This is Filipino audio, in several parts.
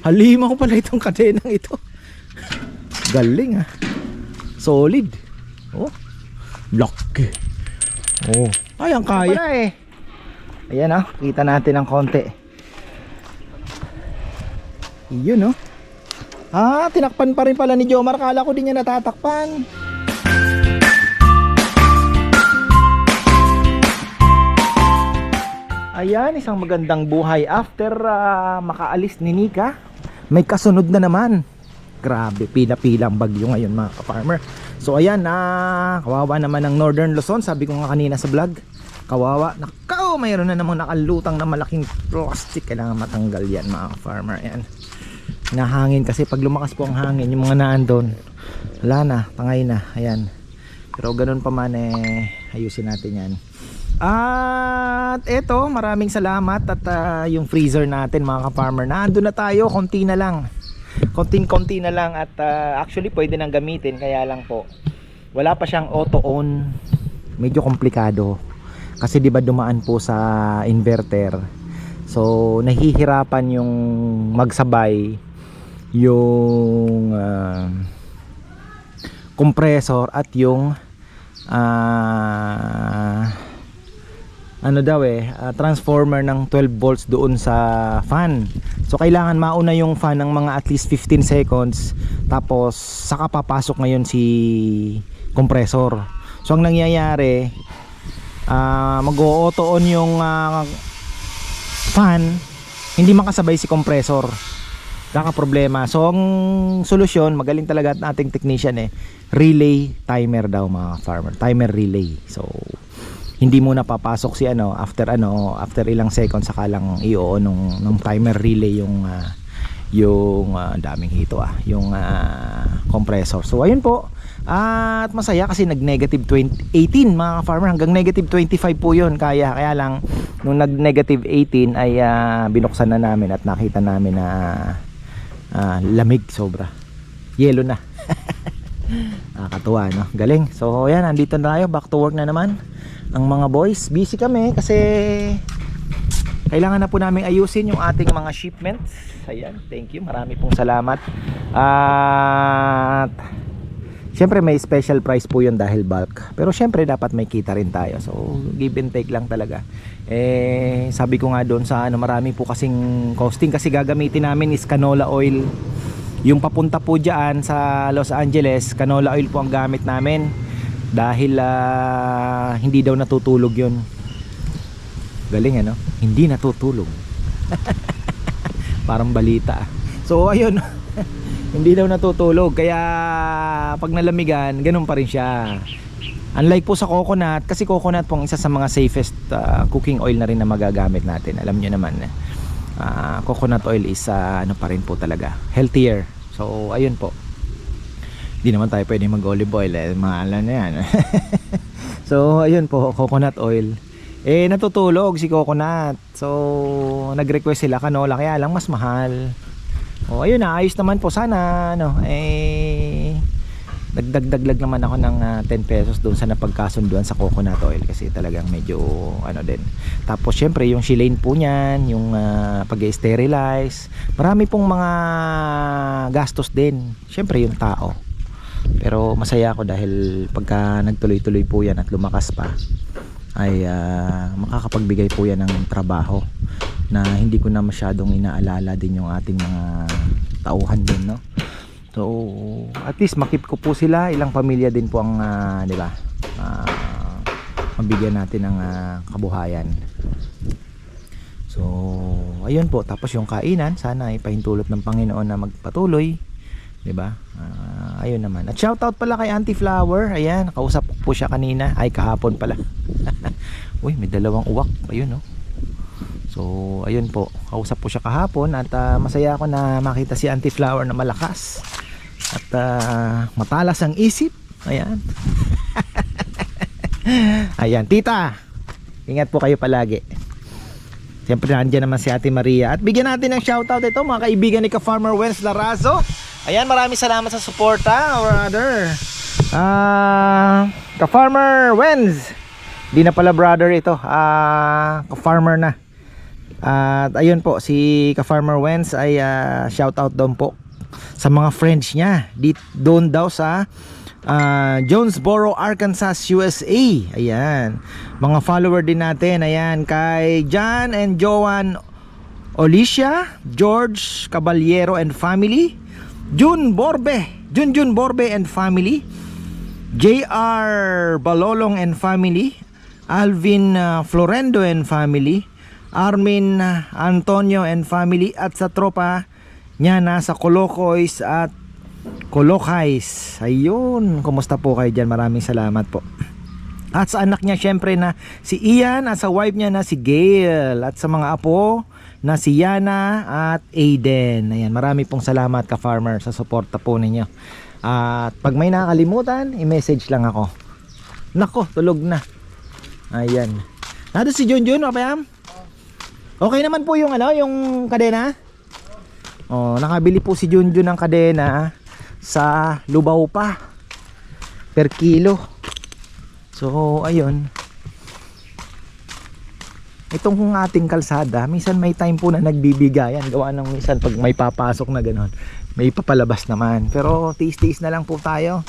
Halima ko pala itong kadenang ito. Galing ah. Solid. Oh. Laki. Oh. Ay, ang kaya. Pala eh. Ayan ah, kita natin ng konti. Iyon oh. Ah, tinakpan pa rin pala ni Jomar. Kala ko din niya natatakpan. Ayan, isang magandang buhay after makaalis ni Nika. May kasunod na naman. Grabe, pila-pilang bagyo ngayon mga ka-farmer. So ayan, kawawa naman ng Northern Luzon. Sabi ko nga kanina sa vlog, kawawa. Nakaw, mayroon na namang nakalutang na malaking plastic. Kailangan matanggal yan mga ka-farmer. Ayan, nahangin kasi pag lumakas po ang hangin, yung mga naandun, wala na, tangay na. Ayan, pero ganun pa man ayusin natin yan. At eto, maraming salamat. At yung freezer natin mga ka-farmer, naandun na tayo, konti na lang, konting-konti na lang. At actually pwede nang gamitin, kaya lang po wala pa siyang auto on. Medyo komplikado kasi di ba dumaan po sa inverter, so nahihirapan yung magsabay yung compressor at yung ano daw transformer ng 12 volts doon sa fan. So kailangan mauna yung fan ng mga at least 15 seconds, tapos saka papasok ngayon si compressor. So ang nangyayari, mag-auto on yung fan, hindi makasabay si compressor, kaka-problema. So ang solusyon, magaling talaga ating technician relay timer daw mga farmer, timer relay. So hindi muna papasok si after ilang seconds saka lang i-on nung timer relay yung daming hito yung compressor. So ayun po, at masaya kasi nag negative 18 mga farmer, hanggang negative 25 po yun kaya lang nung nag negative 18 ay binuksan na namin at nakita namin na lamig, sobra yelo na. Nakakatuwa no, galing. So ayan, andito na tayo, back to work na naman. Ang mga boys, busy kami kasi kailangan na po namin ayusin yung ating mga shipments. Ayan, thank you, marami pong salamat. At syempre may special price po yun dahil bulk, pero syempre dapat may kita rin tayo. So give and take lang talaga. Sabi ko nga doon sa marami po kasing costing kasi gagamitin namin is canola oil. Yung papunta po dyan sa Los Angeles, canola oil po ang gamit namin dahil hindi daw natutulog yun. Galing hindi natutulog. Parang balita. So ayun, hindi daw natutulog, kaya pag nalamigan ganun pa rin siya. Unlike po sa coconut, kasi coconut po ang isa sa mga safest cooking oil na rin na magagamit natin. Alam nyo naman, coconut oil is pa rin po talaga healthier. So ayun po, di naman tayo pwede mag olive oil, maalam na yan. So ayun po, coconut oil, natutulog si coconut. So nag-request sila canola, kaya lang mas mahal. O ayun na, ayos naman po. Sana nagdagdag naman ako ng 10 pesos doon sa napagkasunduan sa coconut oil, kasi talagang medyo din. Tapos syempre yung shilane po niyan, yung pag-sterilize, marami pong mga gastos din, syempre yung tao. Pero masaya ako dahil pagka nagtuloy-tuloy po yan at lumakas pa, ay makakapagbigay po yan ng trabaho na hindi ko na masyadong inaalala din yung ating mga tauhan din, no? So at least makip ko po sila, ilang pamilya din po ang di ba, mabigyan natin ng kabuhayan. So ayun po, tapos yung kainan sana ipahintulot ng Panginoon na magpatuloy, di ba? Ayun naman. At shoutout pala kay Auntie Flower. Ayan, nakausap po siya kanina, ay kahapon pala. Uy, may dalawang uwak ayun, no? So ayun po, kausap po siya kahapon at masaya ako na makita si Auntie Flower na malakas at matalas ang isip. Ayan. Ayan, tita, ingat po kayo palagi. Siyempre nandiyan naman si Ate Maria. At bigyan natin ng shoutout ito mga kaibigan ni Ka-Farmer Wenz Larazo. Ayan, maraming salamat sa suporta, brother. Ka-Farmer Wenz, di na pala brother ito, Ka-Farmer na. At ayun po, si Ka-Farmer Wens ay shout out doon po sa mga friends niya doon daw sa Jonesboro, Arkansas, USA. Ayan, mga follower din natin. Ayan, kay John and Joan Olicia, George Caballero and family, Jun Borbe and family, JR Balolong and family, Alvin Florendo and family, Armin Antonio and family, at sa tropa niya nasa Colocoys at Colocais. Ayun, kumusta po kayo dyan? Maraming salamat po. At sa anak niya syempre na si Ian, at sa wife niya na si Gail, at sa mga apo na si Yana at Aiden. Ayan, marami pong salamat Ka-Farmer sa suporta po ninyo. At pag may nakakalimutan, i-message lang ako. Nako, tulog na. Ayan. Nado si Junjun, Papayam? Okay naman po yung yung kadena? Oh, nakabili po si Junjun ng kadena sa Lubao pa per kilo. So, ayun. Itong ating kalsada, minsan may time po na nagbibigayan. Gawa ng minsan pag may papasok na gano'n, may papalabas naman. Pero tiis-tiis na lang po tayo.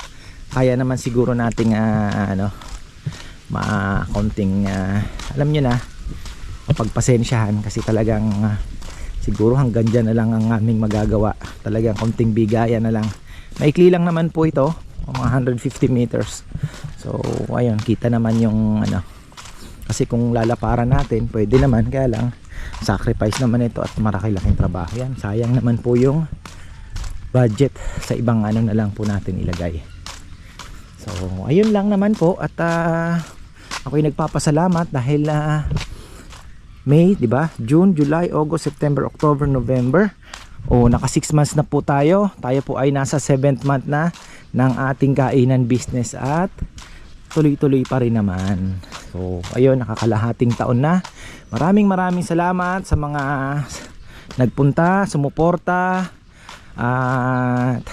Kaya naman siguro nating konting alam nyo na, pagpasensyahan kasi talagang siguro hanggang dyan na lang ang aming magagawa. Talagang konting bigayan na lang. Maikli lang naman po ito, mga 150 meters. So ayun, kita naman yung kasi kung lalaparan natin, pwede naman, kaya lang sacrifice naman ito at maraki-laking trabaho yan. Sayang naman po yung budget, sa ibang na lang po natin ilagay. So ayun lang naman po. At ako'y nagpapasalamat dahil May, di ba? June, July, August, September, October, November. Naka 6 months na po tayo. Tayo po ay nasa 7th month na ng ating kainan business at tuloy-tuloy pa rin naman. So ayun, nakakalahating taon na. Maraming salamat sa mga nagpunta, sumuporta, at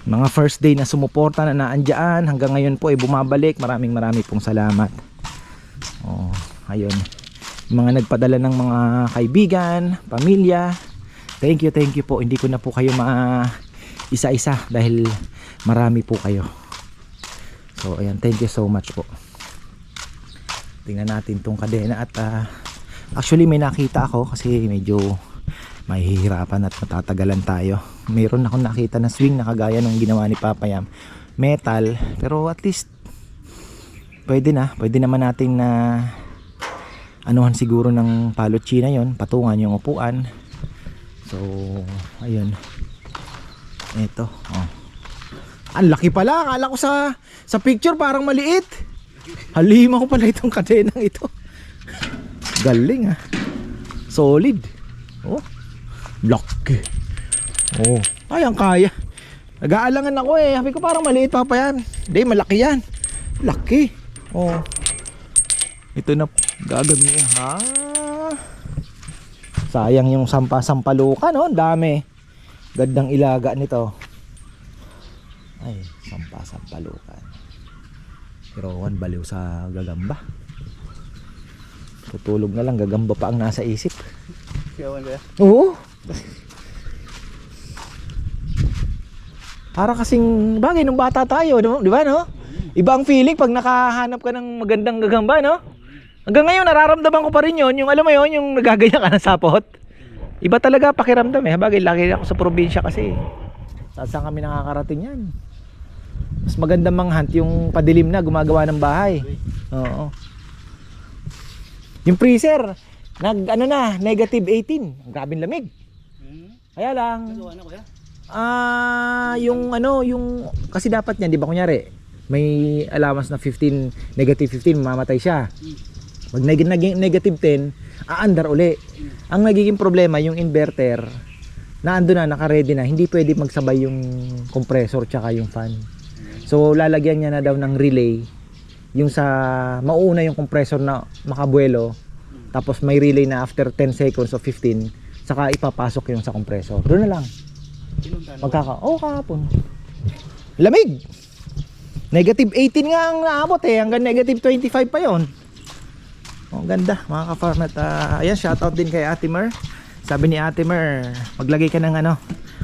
mga first day na sumuporta na naandyan hanggang ngayon po ay bumabalik. Maraming pong salamat. Ayun, mga nagpadala ng mga kaibigan, pamilya, thank you po. Hindi ko na po kayo isa-isa dahil marami po kayo. So ayan, thank you so much po. Tingnan natin tong kadena. At actually may nakita ako kasi medyo mahihirapan at matatagalan tayo. Meron akong nakita na swing na kagaya nung ginawa ni Papayam, metal, pero at least pwede naman natin na anuhan siguro ng palutsi na yon, patungan yung upuan. So ayun, ito ang laki pala. Akala ko sa picture parang maliit. Halima ko pala itong kadenang ito. Galing solid. Laki. Ay, ang kaya. Nag-aalangan ako sabi ko parang maliit pa yan. Hindi, malaki yan. Laki. Ito na gagawin sayang yung sampalukan. Ang dami. Gandang ilaga nito. Ay, sampalukan. Pero baliw sa gagamba. Tutulog na lang, gagamba pa ang nasa isip. Oo. Para kasing bagay nung bata tayo, di ba no? Iba ang feeling pag nakahanap ka ng magandang gagamba, no? Hanggang ngayon nararamdaman ko pa rin 'yon, yung alam mo 'yon, yung nagagaya ka ng sapot. Iba talaga pakiramdam Bagay, laki ako sa probinsya kasi. Saan kami nakakarating yan? Mas magandang manghunt yung padilim na gumagawa ng bahay. Oo. Yung freezer, negative 18. Grabing lamig. Kaya lang. Yung kasi dapat niyan, di ba kunyari, may allowance na 15, negative 15, mamatay siya. Pag naging negative 10, aandar uli. Ang nagiging problema, yung inverter, naka-ready na, hindi pwede magsabay yung compressor tsaka yung fan. So lalagyan niya na daw ng relay, yung sa mauna yung compressor na makabuelo, tapos may relay na after 10 seconds o 15, saka ipapasok yung sa compressor. Doon na lang. Kahapon. Lamig. Negative 18 nga ang naabot hanggang negative 25 pa yon. Ang ganda mga ka-farmer. At ayan, shoutout din kay Ate Mer. Sabi ni Ate Mer, maglagay ka ng ano,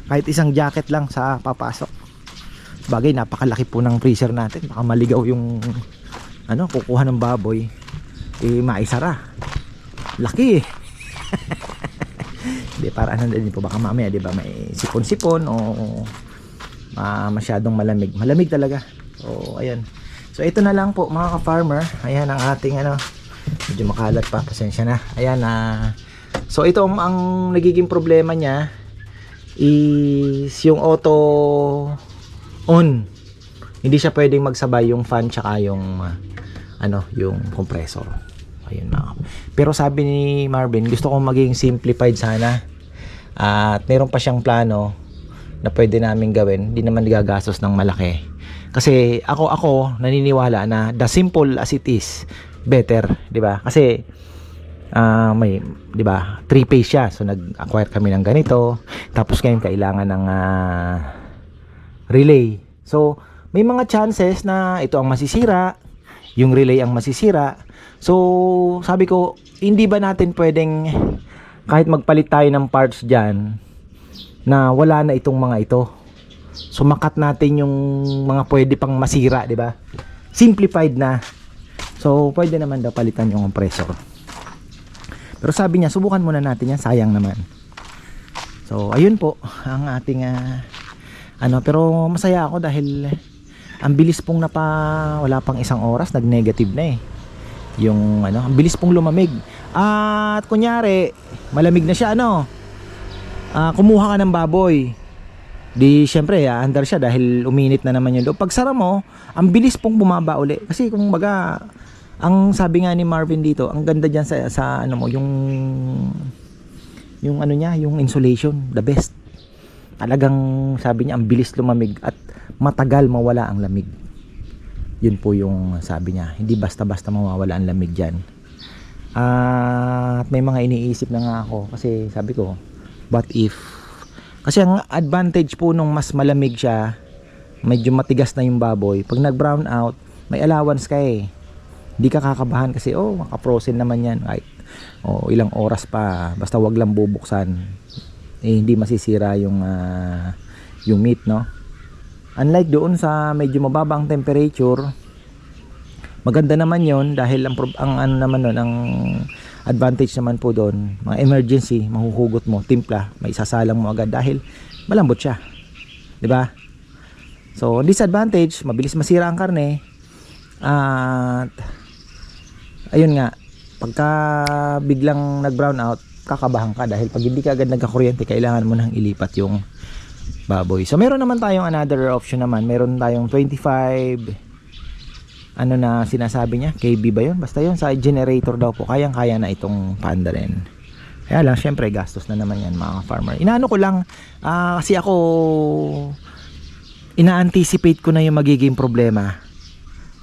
kahit isang jacket lang sa papasok. Bagay, napakalaki po ng freezer natin. Baka maligaw yung ano, kukuha ng baboy. Maisara. Laki eh. Di, para ano din po, baka mamaya, di ba, may sipon-sipon o masyadong malamig. Malamig talaga. So, ayan. So, ito na lang po mga ka-farmer. Ayan ang ating ano, medyo makalat pa, pasensya na. Ayan, so ito ang nagiging problema niya is yung auto on. Hindi siya pwedeng magsabay yung fan tsaka yung ano, yung compressor. Ayun mga. Pero sabi ni Marvin, gusto kong maging simplified sana. At meron pa siyang plano na pwede naming gawin. Hindi naman gagastos ng malaki. Kasi ako naniniwala na the simple as it is better, 'di ba? Kasi may, 'di ba, 3-phase siya. So nag-acquire kami ng ganito. Tapos ngayon kailangan ng relay. So may mga chances na ito ang masisira, yung relay ang masisira. So sabi ko, hindi ba natin pwedeng kahit magpalit tayo ng parts diyan na wala na itong mga ito. Sumakat natin yung mga pwede pang masira, 'di ba? Simplified na. So pwede naman daw palitan yung compressor. Pero sabi niya, subukan muna natin yan, sayang naman. So ayun po ang ating ano, pero masaya ako dahil ang bilis pong wala pang isang oras nag-negative na eh. Yung ano, ang bilis pong lumamig. At kunyari, malamig na siya, ano, kumuha ka ng baboy. Di syempre, andar siya dahil uminit na naman yung loob. Pag sara mo, ang bilis pong bumaba uli. Kasi kung baga, ang sabi nga ni Marvin dito, ang ganda diyan sa ano mo, yung ano niya, yung insulation, the best. Talagang sabi niya, ang bilis lumamig at matagal mawala ang lamig. Yun po yung sabi niya. Hindi basta-basta mawawala ang lamig diyan. At may mga iniisip na nga ako kasi sabi ko, what if? Kasi ang advantage po nung mas malamig siya, medyo matigas na yung baboy. Pag nag-brown out, may allowance ka eh. Hindi ka kakabahan kasi maka-frozen naman yan. Right? Ilang oras pa, basta wag lang bubuksan. Hindi masisira yung meat, no? Unlike doon sa medyo mababang temperature, maganda naman yon dahil ang ano naman nun, ang advantage naman po doon, mga emergency, mahuhugot mo, timpla, may isasalang mo agad dahil malambot siya. 'Di ba? So, disadvantage, mabilis masira ang karne. At ayun nga, pagka biglang nag-brown out, kakabahan ka dahil pag hindi ka agad nagkakuryente, kailangan mo nang ilipat yung baboy. So meron naman tayong another option naman. Meron tayong 25 ano na sinasabi niya, KB ba yun? Basta yun, sa generator daw po, kayang-kaya na itong Panda rin. Kaya lang, syempre gastos na naman yan mga farmer. Inaano ko lang, kasi ako ina-anticipate ko na yung magiging problema,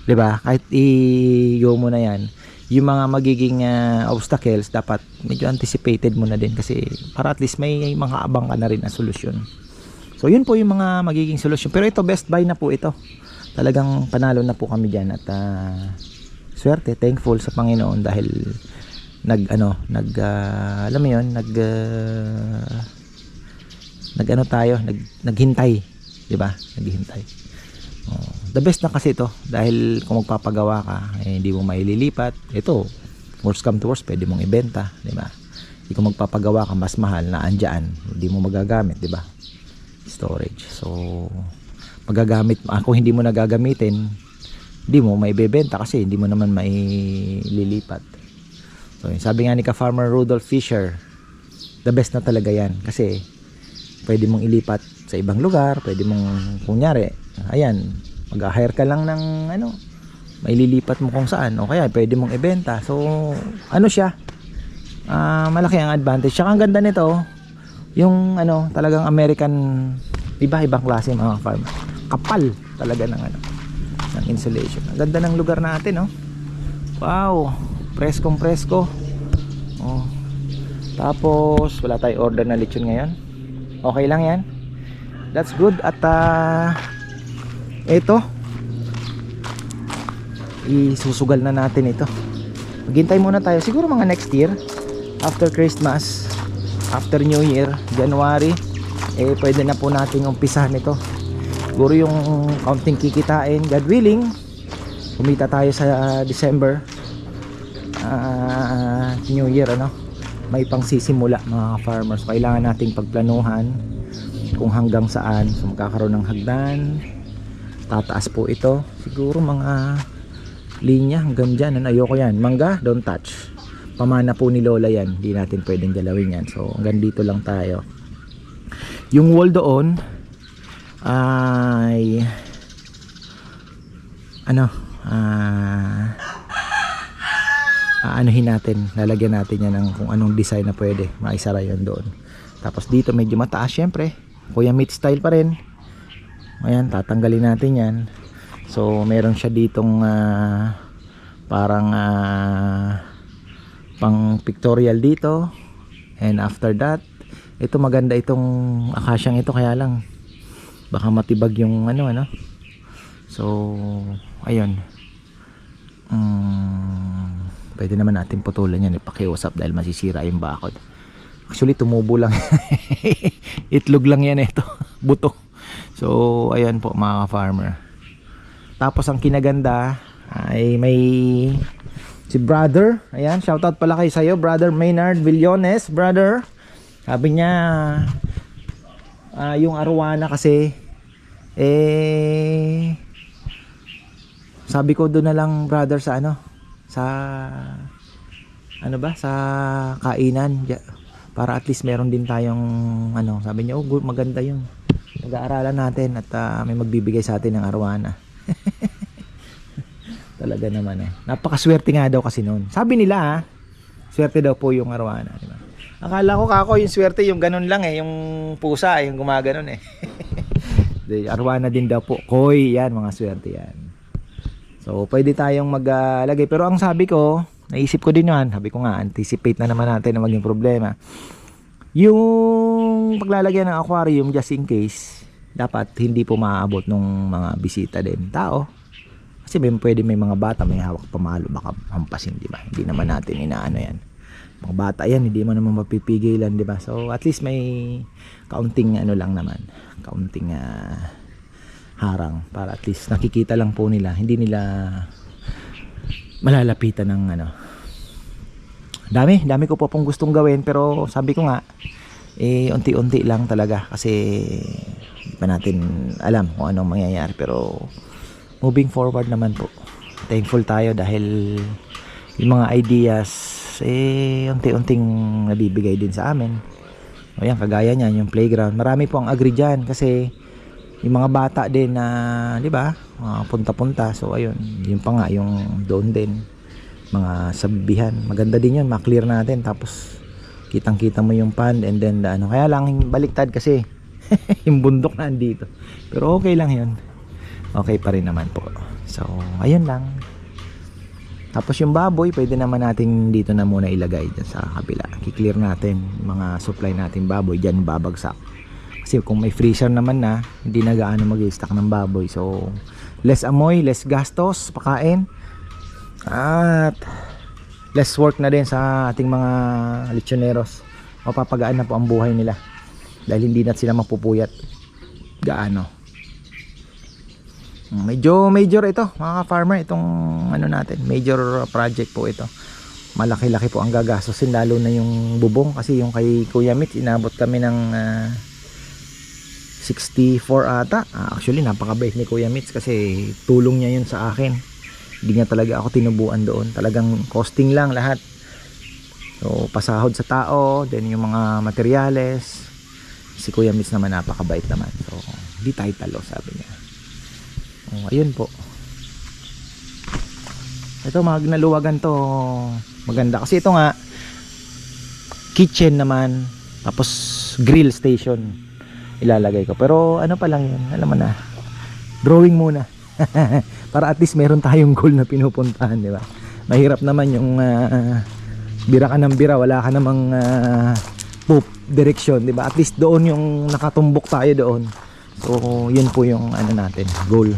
'di ba? Kahit i-go mo na yan, yung mga magiging obstacles dapat medyo anticipated mo na din kasi para at least may mga abang ka na rin na solusyon. So yun po yung mga magiging solusyon. Pero ito, best buy na po ito. Talagang panalo na po kami dyan at swerte, thankful sa Panginoon dahil alam mo yun, naghintay, 'di ba? Naghihintay. The best na kasi ito dahil kung magpapagawa ka, hindi mo maililipat. Ito, worst come to worst, pwede mong ibenta, 'di ba? Kung magpapagawa ka, mas mahal na andyan, hindi mo magagamit, 'di ba? Storage. So magagamit, kung hindi mo nagagamitin, hindi mo maibebenta kasi hindi mo naman maililipat. So sabi nga ni ka-farmer Rudolph Fisher, the best na talaga yan kasi pwede mong ilipat sa ibang lugar, pwede mong kunyari, ayan, mag-hire ka lang ng maililipat mo kung saan, o kaya pwede mong ibenta. So ano siya, malaki ang advantage. Saka ang ganda nito, yung talagang American, ibang klase mga farmer, kapal talaga ng ng insulation. Ang ganda ng lugar natin, no? Wow, preskong presko. Tapos wala tayong order na lechon ngayon, okay lang yan, that's good. At ito, isusugal na natin ito Maghintay muna tayo, siguro mga next year, after Christmas, after New Year, January, pwede na po natin umpisahan ito. Siguro yung counting kikitain, God willing, kumita tayo sa December, New Year, may pangsisimula mga farmers. Kailangan nating pagplanuhan kung hanggang saan. So magkakaroon ng hagdan, tataas po ito, siguro mga linya hanggang dyan. Ayoko yan, mangga, don't touch, pamana po ni Lola yan, hindi natin pwedeng galawin yan. So hanggang dito lang tayo. Yung wall doon ay anuhin natin, lalagyan natin yan ng kung anong design na pwede maisara yun doon. Tapos dito medyo mataas, syempre Kuya Meat style pa rin. Ayan, tatanggalin natin yan. So meron siya ditong parang pang pictorial dito. And after that, ito maganda itong akasyang ito, kaya lang baka matibag yung so ayun, pwede naman natin putulan yan, ipakiusap dahil masisira yung bakod. Actually tumubo lang itlog lang yan ito buto. So ayan po mga farmer. Tapos ang kinaganda ay may si brother, ayan, shoutout pala kay sayo, brother Maynard Villones. Brother, sabi niya yung arwana kasi sabi ko doon na lang brother sa sa kainan para at least meron din tayong sabi niya, maganda yun, pag-aaralan natin at may magbibigay sa atin ng arwana. Talaga naman napakaswerte nga daw kasi noon, sabi nila swerte daw po yung arwana, di ba? Akala ko kako yung swerte yung ganun lang yung pusa yung gumaganon arwana din daw po, koy yan, mga swerte yan. So pwede tayong maglagay, pero ang sabi ko, naisip ko din yan, sabi ko nga anticipate na naman natin na maging problema yung paglalagyan ng aquarium, just in case dapat hindi po maaabot ng mga bisita din tao, kasi pwede may mga bata may hawak pamalo, baka hampasin, di ba? Hindi naman natin inaano yan, mga bata yan, hindi mo naman mapipigilan, di ba? So at least may kaunting lang naman, kaunting harang para at least nakikita lang po nila, hindi nila malalapitan ng dami ko po pong gustong gawin, pero sabi ko nga unti-unti lang talaga kasi hindi pa natin alam kung anong mangyayari, pero moving forward naman po, thankful tayo dahil yung mga ideas unti-unting nabibigay din sa amin. O yan, kagaya niyan yung playground, marami po ang agree dyan kasi yung mga bata din na di ba punta-punta, so ayun, yung pa nga yung doon din mga sabihan, maganda din yun, maklear natin, tapos kitang-kita mo yung pond and then kaya lang baliktad kasi yung bundok na andito, pero okay lang yun, okay pa rin naman po. So ayun lang. Tapos yung baboy, pwede naman natin dito na muna ilagay dyan sa kabila, kiklear natin mga supply natin baboy dyan, babagsak kasi kung may freezer naman na, hindi na gaano mag-i-stack ng baboy, so less amoy, less gastos pakain, at less work na din sa ating mga lechoneros. Mapapagaan na po ang buhay nila dahil hindi na sila mapupuyat gaano. Medyo major ito mga farmer, itong natin, major project po ito. Malaki-laki po ang gagastosin, lalo na yung bubong, kasi yung kay Kuya Mitch inabot kami ng 64 ata. Actually napakabait ni Kuya Mitch kasi tulong niya yun sa akin, hindi niya talaga ako tinubuan doon, talagang costing lang lahat. So pasahod sa tao, then yung mga materyales, si Kuya Mitch naman napakabait naman, so hindi tayo talo, sabi niya. Ayun po, ito magnaluwagan to, maganda kasi ito nga kitchen naman, tapos grill station ilalagay ko, pero pa lang yun, alam mo na, drawing muna para at least meron tayong goal na pinupuntahan, di ba? Mahirap naman yung bira ka ng bira, wala ka namang poop direction, di ba? At least doon yung nakatumbok tayo doon. So yun po yung natin, goal.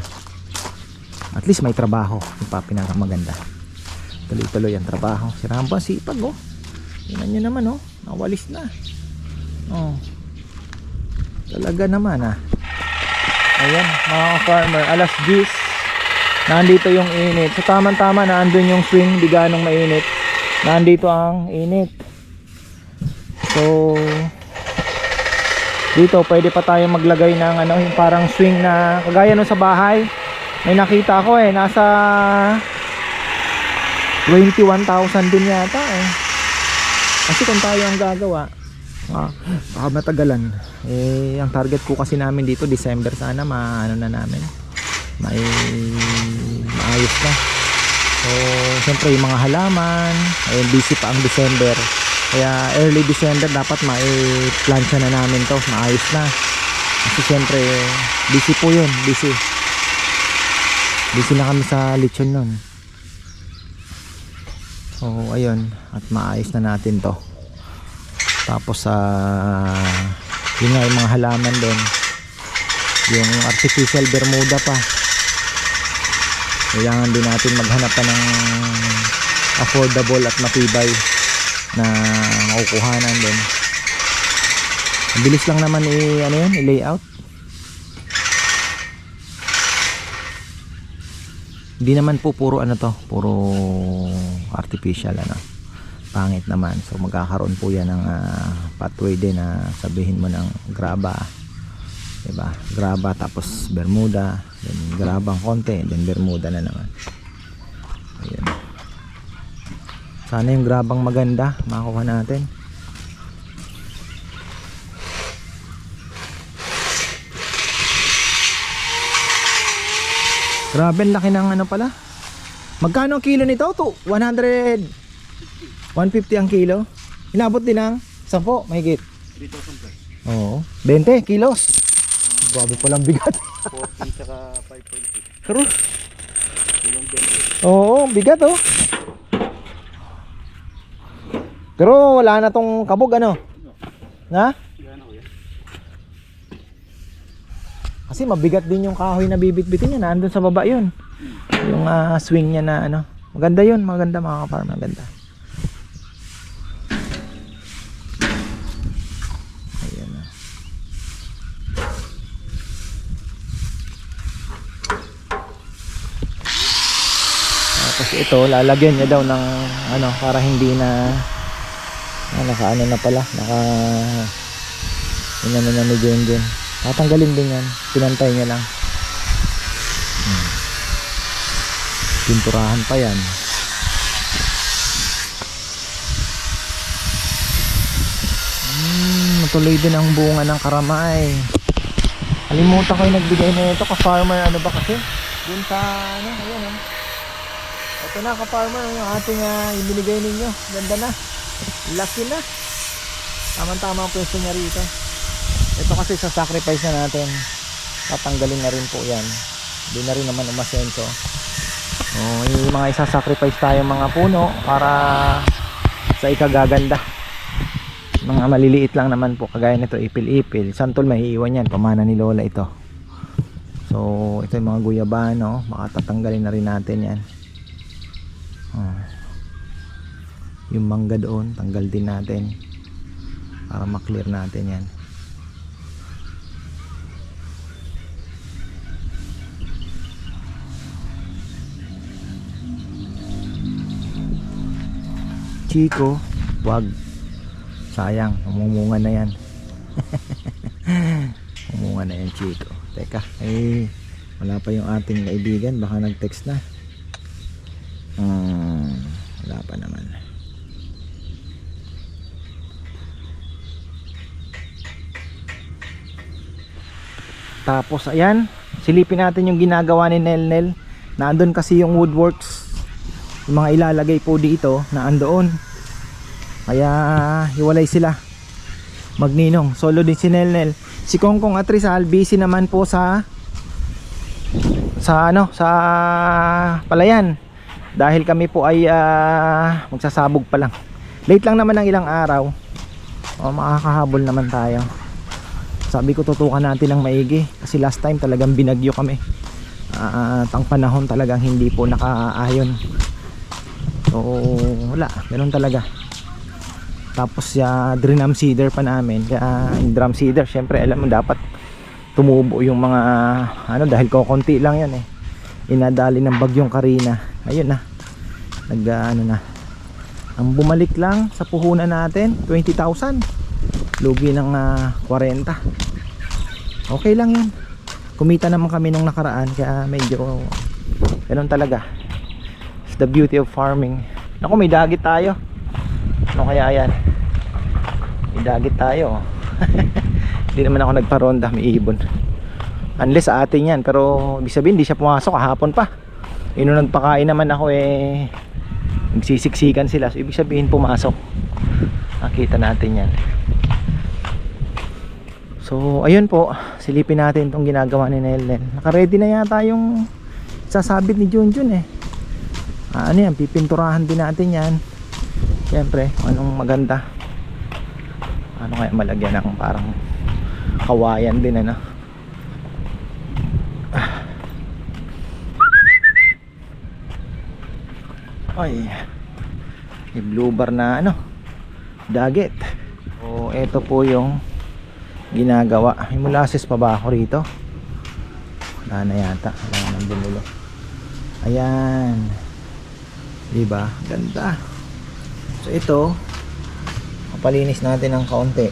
At least may trabaho, yung pa pinakamaganda. Tuloy-tuloy ang trabaho. Si Rambo sipag oh. Tingnan nyo naman oh. Nawalis na. Oh. Talaga naman ah. Ayan mga farmer, alas 10. Nandito yung init. So tama-tama na andun yung swing, di ganong mainit. Nandito ang init. So dito pwede pa tayo maglagay ng ano, yung parang swing na kagaya nung sa bahay. May nakita ko eh, nasa 21,000 din yata eh. Kasi kung tayo ang gagawa, baka matagalan. Eh, ang target ko kasi namin dito, December sana, maano na namin. Maayos na. So, siyempre yung mga halaman, ayun, busy pa ang December. Kaya early December dapat mai-plancha na namin to, maayos na. Kasi siyempre, busy po yun, busy. Busy na kami sa lechon nun. So, ayun, at maayos na natin to. Tapos yun nga yung mga halaman din, yung artificial bermuda pa, kailangan din natin maghanap pa ng affordable at matibay na makukuhanan din. Ang bilis lang naman i-layout. Hindi naman po puro ano to, puro artificial ano. Pangit naman. So magkakaroon po yan ng pathway din na sabihin mo ng graba. Diba? Graba tapos bermuda, then grabang konti, then bermuda na naman. Ayun. Sana yung grabang maganda makuha natin. Grabe, laki ng ano pala. Magkano ang kilo nito? 150 ang kilo. Inabot din ng 10, mahigit. 3,000 plus. Oo, 20 kilos. Grabe palang bigat. 14 saka 5.6. Pero Ilang 20. oo, bigat oh. Pero wala na tong kabog ano? Na? Gano'n ko yan. Kasi mabigat din yung kahoy na bibit-bitin niya, nandun sa baba yun. Yung swing niya na ano. Maganda yun, maganda mga ka-farm, maganda. Ayan na. Tapos ito, lalagyan niya daw ng ano, para hindi na naka ano na pala, naka inano na ni Jen. Tatanggalin din yan, pinantay niya lang. Pinturahan pa yan. Matuloy din ang bunga ng karamay. Kalimutan ko yung nagbigay na ito, ka-farmer ano ba kasi? Dun sa ano, ayan oh. Ito na ka-farmer, yung ating ibinigay ninyo. Ganda na, laki na. Tama-tama ang pwesto niya rito. Ito kasi sa sacrifice na natin, tatanggalin na rin po yan. Hindi na rin naman umasenso. Yung mga isa-sacrifice tayo mga puno para sa ikagaganda. Mga maliliit lang naman po, kagaya nito ipil-ipil. Santol maiiwan yan, pamana ni Lola ito. So ito yung mga guyabano, makatatanggalin na rin natin yan. Yung mangga doon, tanggal din natin para maklear natin yan. Chico, wag. Sayang, umunga na yan. Umunga na yan, Chico. Teka, wala pa yung ating kaibigan, baka nag-text na. Wala pa naman. Tapos ayan, silipin natin yung ginagawa ni Nelnel. Nandun kasi yung woodworks, yung mga ilalagay po dito na andoon. Kaya hiwalay sila magninong. Solo din si Nelnel. Si Kongkong at Rizal busy naman po sa palayan. Dahil kami po ay magsasabog pa lang. Late lang naman ng ilang araw. Makakahabol naman tayo. Sabi ko tutukan natin ng maigi. Kasi last time talagang binagyo kami. At ang panahon talagang hindi po nakaayon. So wala, ganun talaga. Tapos drum seeder pa namin. Kaya yung drum seeder, syempre alam mo dapat tumubo yung mga ano, dahil kokonti lang yan eh. Inadali ng bagyong Karina. Ayun na. Ano na. Ang bumalik lang sa puhunan natin 20,000. Lugi ng 40. Okay lang yun. Kumita naman kami nung nakaraan, kaya medyo ganun talaga. It's the beauty of farming. Naku, may dagit tayo. Ano kaya yan? May dagit tayo. Hindi naman ako nagparonda, may ibon. Unless sa atin yan, pero ibig sabihin hindi siya pumasok kahapon pa. Nung nagpakain naman ako nagsisiksikan sila, so ibig sabihin pumasok. Nakita natin yan. So ayun po, silipin natin itong ginagawa ni Nelnen. Naka-ready na yata yung sasabit ni Junjun ano yan, pipinturahan din natin yan. Siyempre, anong maganda, ano kaya malagyan ng parang kawayan din ay, may blue bar na dagit. So ito po yung ginagawa. May molasses pa ba ako rito? Wala na yata, wala nang bumulo. Ayan, diba? Ganda. So ito, mapalinis natin ng kaunti.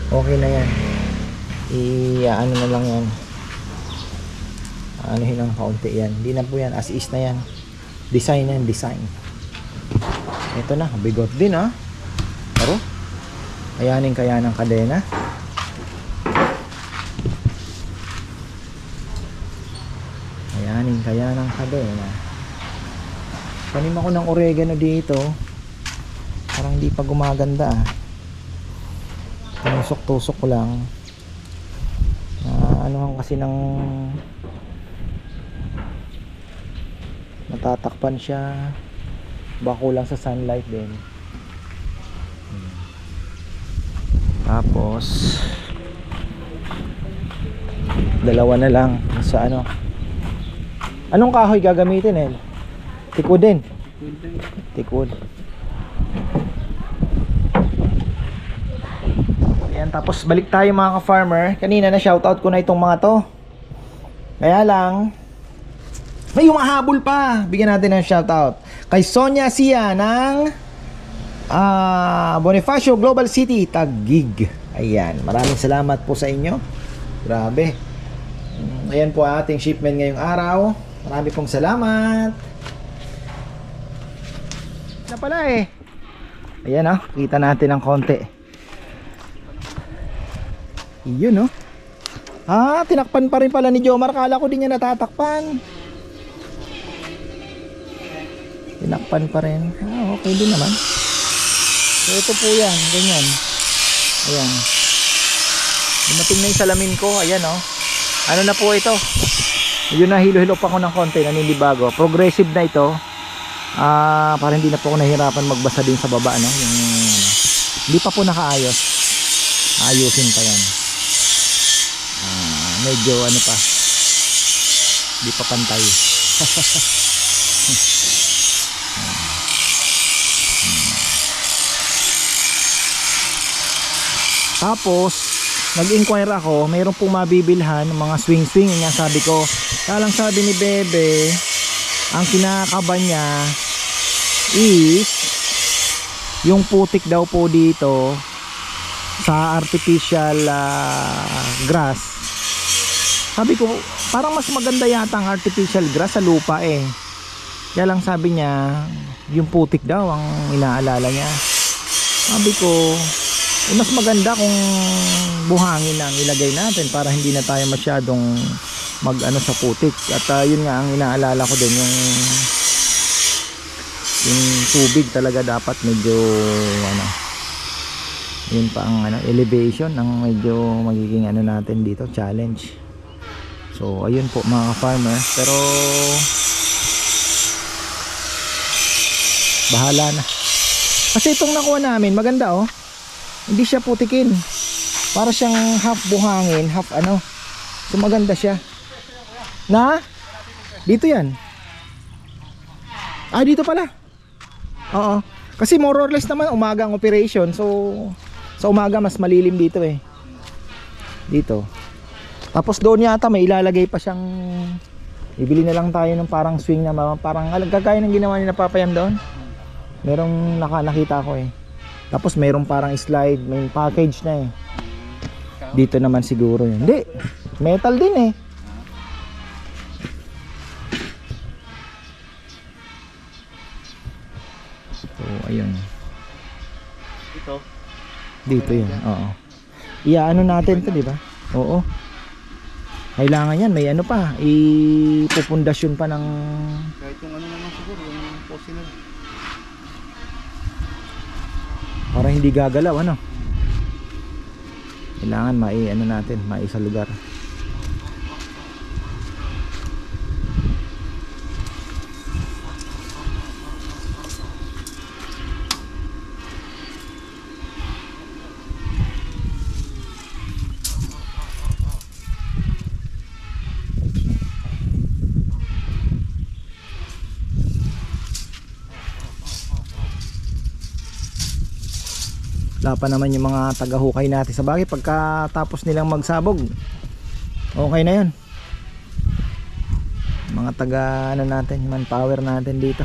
Okay na yan. Ano na lang yan, anuhin ng kaunti yan. Hindi na po yan, as is na yan. Design yan, design. Ito na, bigot din Pero ayanin kaya ng kadena. Ayanin kaya ng kadena. Tanim ako ng oregano dito, parang hindi pa gumaganda Tinusok-tusok ko lang. Ano kasi ng natatakpan siya, baka kulang sa sunlight din. Tapos dalawa na lang sa anong kahoy gagamitin tikwood din. Tikwood. Ayan, tapos balik tayo mga ka-farmer. Kanina na shoutout ko na itong mga to, kaya lang may humahabol pa. Bigyan natin ng shoutout kay Sonia Sia ng Bonifacio Global City, Taguig. Ayan, maraming salamat po sa inyo. Grabe. Ayan po ating shipment ngayong araw. Marami pong salamat. Na pala Ayan kita natin ng konti. Iyon tinakpan pa rin pala ni Jomar. Kala ko din niya natatakpan. Tinakpan pa rin. Okay din naman. So ito po yan, ganyan. Ayan. Dumating na yung salamin ko. Ayan ano na po ito. Medyo nahilo-hilo pa ako ng konti, naninibago. Progressive na ito. Para hindi na po ako nahirapan magbasa din sa baba yung hindi pa po nakaayos. Ayusin pa yan. Medyo pa. Hindi pa pantay. Tapos nag-inquire ako, mayroon pong mabibilhan ng mga swing-swing. Nga sabi ko, talang sabi ni Bebe, ang kinakaban niya is yung putik daw po dito sa artificial grass. Sabi ko, parang mas maganda yata ang artificial grass sa lupa Kaya lang sabi niya, yung putik daw ang inaalala niya. Sabi ko, mas maganda kung buhangin ang ilagay natin para hindi na tayo masyadong sa putik. At yun nga ang inaalala ko din, yung tubig talaga dapat medyo yun pa ang elevation ang medyo magiging natin dito, challenge. So ayun po mga farmer, pero bahala na. Kasi itong nakuha namin maganda hindi siya putikin, para siyang half buhangin, half so maganda siya. Dito yan. Dito pala. Oo. Kasi more or less naman umaga ang operation. So sa umaga mas malilim dito eh. Dito. Tapos doon yata may ilalagay pa siyang, ibili na lang tayo ng parang swing na parang kagaya ng ginawa ni na Papayam doon. Merong nakita ko eh. Tapos merong parang slide, may package na eh. Dito naman siguro yun. Hindi, metal din eh. So ayun. Dito yun, oo. Iaano natin to, di ba? Oo. Kailangan yan, may ano pa, ipupundasyon pa ng... Kahit yung ano naman siguro, yung poste na. Para hindi gagalaw, ano? Kailangan ano natin, sa lugar. Wala pa naman yung mga taga-hukay natin. Sa bagay, pagkatapos nilang magsabog, okay na yun. Mga taga natin, manpower natin dito.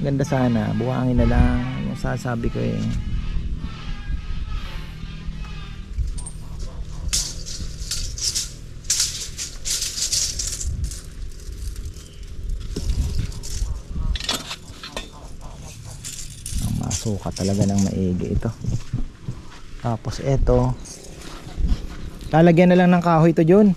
Ganda sana, buhangin na lang yung sasabi ko eh. Suka talaga ng maigi ito. Tapos ito, lalagyan na lang ng kahoy ito, John.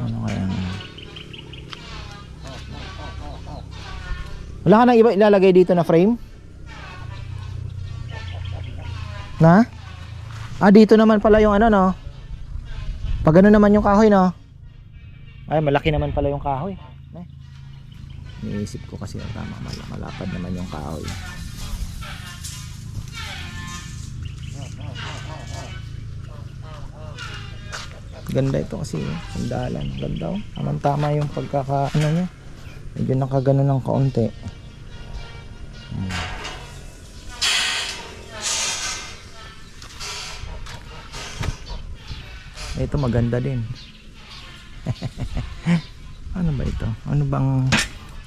Ano kaya? Wala ka nang iba ilalagay dito na frame? Na? Dito naman pala yung ano, no? Pag ano naman yung kahoy, no? Ay, malaki naman pala yung kahoy. Iniisip ko kasi tama, malapad naman yung kahoy. Ganda ito kasi, sandalan. Ganda oh. Tama yung pagkakaano niya. Medyo nakagano ng kaunti. Ito maganda din. Ano ba ito? Ano bang,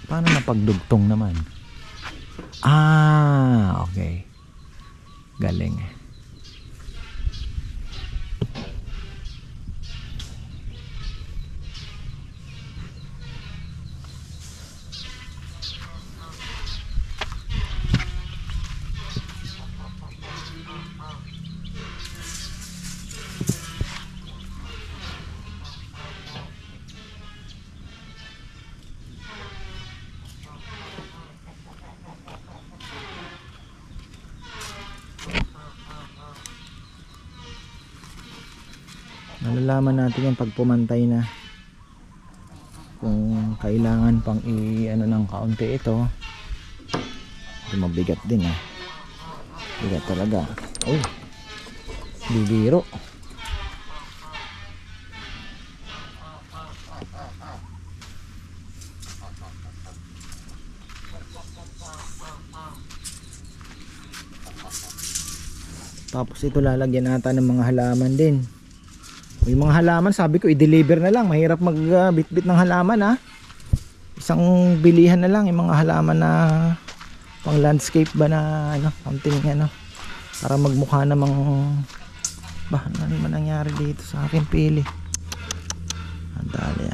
paano napagdugtong naman? Okay. Galing. Malalaman natin yan pag pumantay na kung kailangan pang ano ng kaunti ito. Mabigat din bigat talaga. Bibiro. Tapos ito lalagyan nata ng mga halaman din. May mga halaman, sabi ko i-deliver na lang. Mahirap magbitbit ng halaman Isang bilihan na lang yung mga halaman na pang landscape ba na something para magmukha namang ano naman nangyari dito sa akin pili. Dali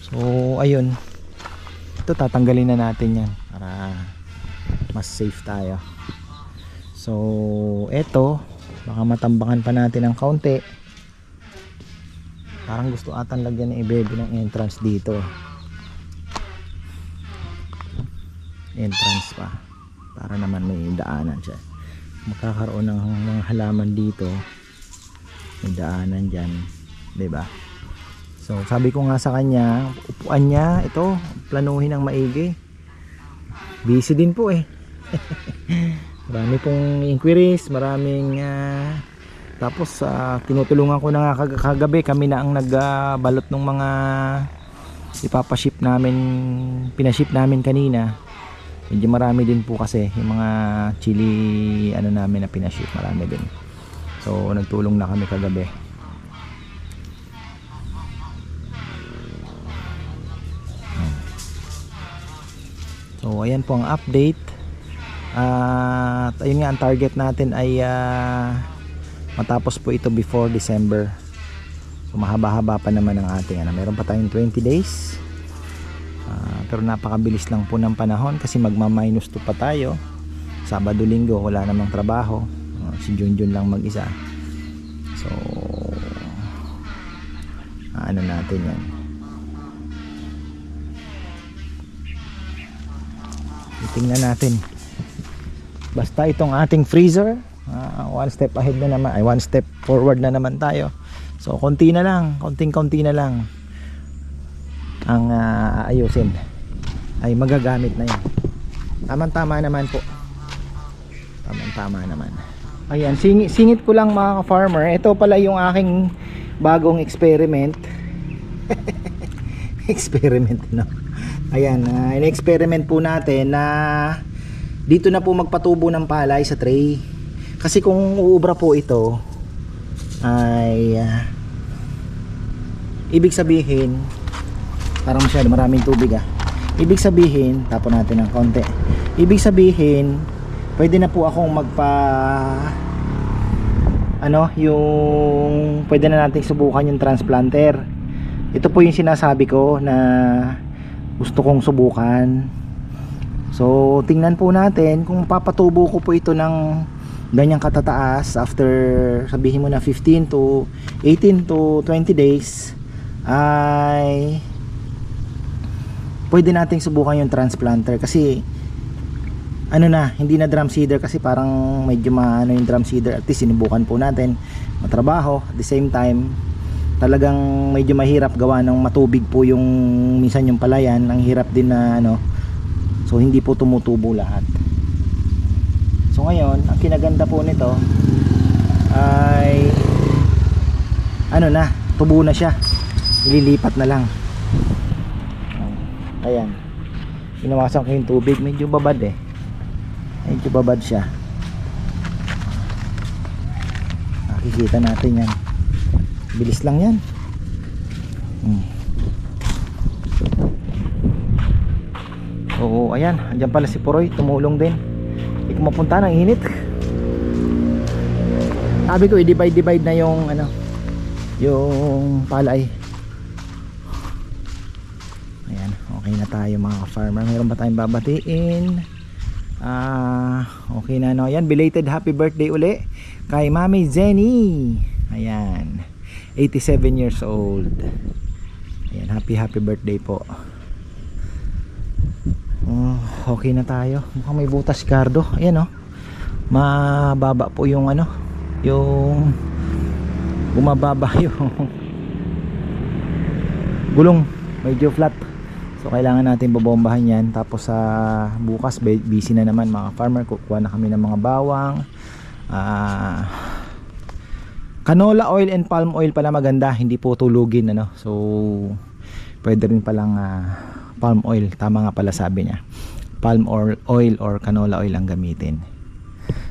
So ayun. Ito tatanggalin na natin yan para mas safe tayo. So, eto, baka matambakan pa natin ng kaunti. Parang gusto atan lagyan ng ibebe ng entrance dito. Entrance pa. Para naman may daanan siya. Magkakaroon ng mga halaman dito. May daanan dyan. Diba? So, sabi ko nga sa kanya, upuan niya, ito, planuhin ng maigi. Busy din po Marami pong inquiries, maraming tapos tinutulungan ko na nga kagabi, kami na ang nagbalot ng mga ipapaship namin, pinaship namin kanina. Medyo marami din po kasi yung mga chili ano namin na pinaship, marami din. So nagtulong na kami kagabi. So ayan po ang update. At ayun nga, ang target natin ay matapos po ito before December. So mahaba-haba pa naman ang ating meron pa tayong 20 days. Pero napakabilis lang po ng panahon kasi magma-minus 2 pa tayo. Sabado, Linggo wala namang trabaho. Si Junjun lang mag-isa. So ano natin yan. Tingnan natin. Basta itong ating freezer, one step ahead na naman, one step forward na naman tayo. So konti na lang, konting-konti na lang ang ayusin. Ay magagamit na yan. Tama-tama naman po. Tama-tama naman. Ayan, singit ko lang mga ka-farmer. Ito pala yung aking bagong experiment. Experiment, no? Ayan, in-experiment po natin na dito na po magpatubo ng palay sa tray. Kasi kung uubra po ito ay ibig sabihin parang maraming tubig ibig sabihin, tapon natin ng konti. Ibig sabihin pwede na po akong yung pwede na nating subukan yung transplanter. Ito po yung sinasabi ko na gusto kong subukan. So tingnan po natin kung papatubo ko po ito ng ganyang katataas after sabihin mo na 15 to 18 to 20 days ay pwede nating subukan yung transplanter. Kasi hindi na drum seeder kasi parang medyo yung drum seeder. At least sinubukan po natin, matrabaho, at the same time talagang medyo mahirap gawa ng matubig po yung minsan yung palayan. Ang hirap din na so hindi po tumutubo lahat. So ngayon ang kinaganda po nito ay tubo na siya, ililipat na lang. Ayan, inawasan ko yung tubig, medyo babad medyo babad siya. Nakikita natin yan, bilis lang yan. Oo, ayan, andyan pala si Puroy, tumulong din. Hindi ko mapunta, ng init. Sabi ko i-divide na yung yung palay. Ayan, okay na tayo mga ka-farmer. Mayroon ba tayong babatiin? Okay na Ayan, belated happy birthday uli kay Mami Zenny. Ayan, 87 years old. Ayan, happy birthday po. Okay na tayo. Mukhang may butas si Cardo. Ayan mababa po yung yung bumababa yung gulong, medyo flat. So kailangan natin babombahan yan. Tapos bukas busy na naman mga farmer. Kukuha na kami ng mga bawang, canola oil and palm oil pala maganda, hindi po tulugin so pwede rin palang palm oil, tama nga pala sabi niya, palm oil or canola oil ang gamitin.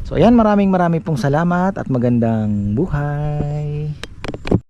So ayan, maraming pong salamat at magandang buhay.